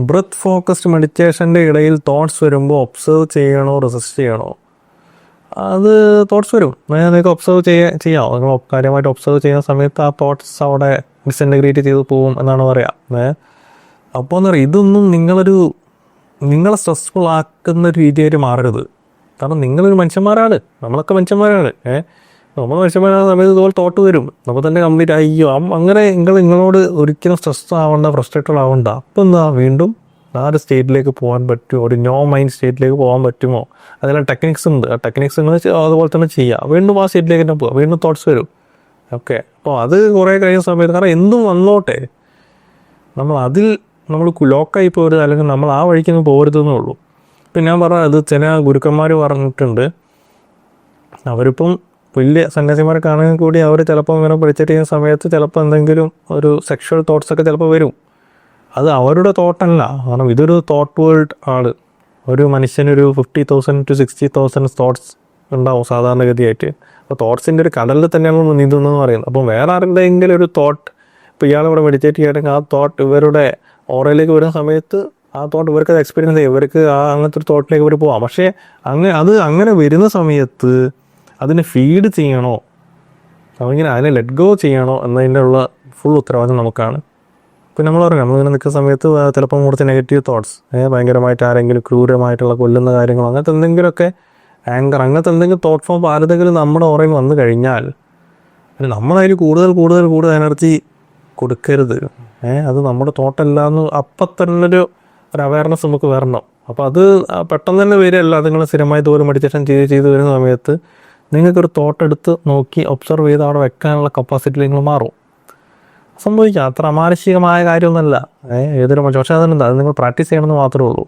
Breath focused മെഡിറ്റേഷൻ്റെ ഇടയിൽ thoughts വരുമ്പോൾ observe ചെയ്യണോ റെസിസ്റ്റ് ചെയ്യണോ? അത് തോട്ട്സ് വരും. നിങ്ങൾക്ക് ഒബ്സർവ് ചെയ്യാം. നിങ്ങൾ കാര്യമായിട്ട് ഒബ്സർവ് ചെയ്യുന്ന സമയത്ത് ആ തോട്ട്സ് അവിടെ ഡിസിൻറ്റഗ്രേറ്റ് ചെയ്ത് പോകും എന്നാണ് പറയാം. അപ്പോൾ എന്ന് പറയുക, ഇതൊന്നും നിങ്ങളെ സ്ട്രെസ്ഫുൾ ആക്കുന്ന ഒരു രീതിയായിട്ട് മാറരുത്. കാരണം നിങ്ങളൊരു മനുഷ്യന്മാരാണ്, നമ്മളൊക്കെ മനുഷ്യന്മാരാണ്. നമ്മൾ മനുഷ്യന്മാരാകുന്ന സമയത്ത് ഇതുപോലെ തോട്ട് വരും. അപ്പോൾ തന്നെ കംപ്ലീറ്റ് അയ്യോ അങ്ങനെ നിങ്ങളോട് ഒരിക്കലും സ്ട്രെസ് ആവണ്ട, ഫ്രസ്ട്രേറ്റഡ് ആവണ്ട. അപ്പോൾ എന്താ, വീണ്ടും ആ ഒരു സ്റ്റേറ്റിലേക്ക് പോകാൻ പറ്റുമോ, ഒരു നോ മൈൻഡ് സ്റ്റേറ്റിലേക്ക് പോകാൻ പറ്റുമോ? അതിൽ ടെക്നിക്സ് ഉണ്ട്. ആ ടെക്നിക്സ് നിങ്ങൾ അതുപോലെ തന്നെ ചെയ്യുക. വീണ്ടും ആ സ്റ്റേറ്റിലേക്ക് തന്നെ പോവുക, വീണ്ടും തോട്ട്സ് വരും. ഓക്കെ, അപ്പോൾ അത് കുറേ കഴിയുന്ന സമയത്ത്, കാരണം എന്തും വന്നോട്ടെ, നമ്മൾ ലോക്കായി പോരുത്, അല്ലെങ്കിൽ നമ്മൾ ആ വഴിക്കൊന്നും പോരുതെന്നേ ഉള്ളൂ. ഇപ്പം ഞാൻ പറഞ്ഞത് ചില ഗുരുക്കന്മാർ പറഞ്ഞിട്ടുണ്ട്, അവരിപ്പം വലിയ സന്യാസിമാരെ കാണുകയും കൂടി അവർ ചിലപ്പോൾ ഇങ്ങനെ പഠിച്ചിട്ട് ചെയ്യുന്ന സമയത്ത് ചിലപ്പോൾ എന്തെങ്കിലും ഒരു സെക്ഷൽ തോട്ട്സൊക്കെ ചിലപ്പോൾ വരും. അത് അവരുടെ തോട്ടല്ല, കാരണം ഇതൊരു തോട്ട് വേൾഡ് ആണ്. ഒരു മനുഷ്യനൊരു 50,000 to 60,000 തോട്ട്സ് ഉണ്ടാവും സാധാരണഗതിയായിട്ട്. അപ്പോൾ തോട്ട്സിൻ്റെ ഒരു കടലിൽ തന്നെയാണ് നീന്തുന്നതെന്ന് പറയുന്നത്. അപ്പം വേറെ ആരുടെയെങ്കിലും ഒരു തോട്ട്, ഇപ്പോൾ ഇയാളിവിടെ മെഡിറ്റേറ്റ് ചെയ്യണമെങ്കിൽ ആ തോട്ട് ഇവരുടെ ഓറയിലേക്ക് വരുന്ന സമയത്ത് ആ തോട്ട് ഇവർക്ക് അത് എക്സ്പീരിയൻസ് ചെയ്യും, ഇവർക്ക് അങ്ങനത്തെ ഒരു തോട്ടിലേക്ക് ഇവർ പോവാം. പക്ഷേ അങ്ങനെ വരുന്ന സമയത്ത് അതിനെ ഫീഡ് ചെയ്യണോ, അതിനെ ലെറ്റ് ഗോ ചെയ്യണോ എന്നതിൻ്റെ ഉള്ള ഫുൾ ഉത്തരവാദിത്വം നമുക്കാണ്. പിന്നെ നമ്മളിങ്ങനെ നിൽക്കുന്ന സമയത്ത് ചിലപ്പം കുറച്ച് നെഗറ്റീവ് തോട്ട്സ്, ഭയങ്കരമായിട്ട് ആരെങ്കിലും ക്രൂരമായിട്ടുള്ള കൊല്ലുന്ന കാര്യങ്ങളോ അങ്ങനത്തെ എന്തെങ്കിലുമൊക്കെ, ആങ്കർ, അങ്ങനത്തെ എന്തെങ്കിലും തോട്ട് ഫോം ആരുടെങ്കിലും നമ്മുടെ ഓറയിൽ വന്നു കഴിഞ്ഞാൽ നമ്മളതിൽ കൂടുതൽ എനർജി കൊടുക്കരുത്. അത് നമ്മുടെ തോട്ടല്ല എന്ന് അപ്പം തന്നെ ഒരു അവയർനെസ് നമുക്ക് വരണം. അപ്പോൾ അത് പെട്ടെന്ന് തന്നെ വരികയല്ല. നിങ്ങൾ സ്ഥിരമായി ഇതുപോലെ മെഡിറ്റേഷൻ ചെയ്ത് വരുന്ന സമയത്ത് നിങ്ങൾക്കൊരു തോട്ട് എടുത്ത് നോക്കി ഒബ്സർവ് ചെയ്ത് അവിടെ വെക്കാനുള്ള കപ്പാസിറ്റി നിങ്ങൾ മാറും. സംഭവിക്കാം, അത്ര അമാനുഷികമായ കാര്യമൊന്നുമല്ല ഏതൊരു മനുഷ്യൻ. പക്ഷേ അതെന്താ, അത് നിങ്ങൾ പ്രാക്ടീസ് ചെയ്യണമെന്ന് മാത്രമേ ഉള്ളൂ.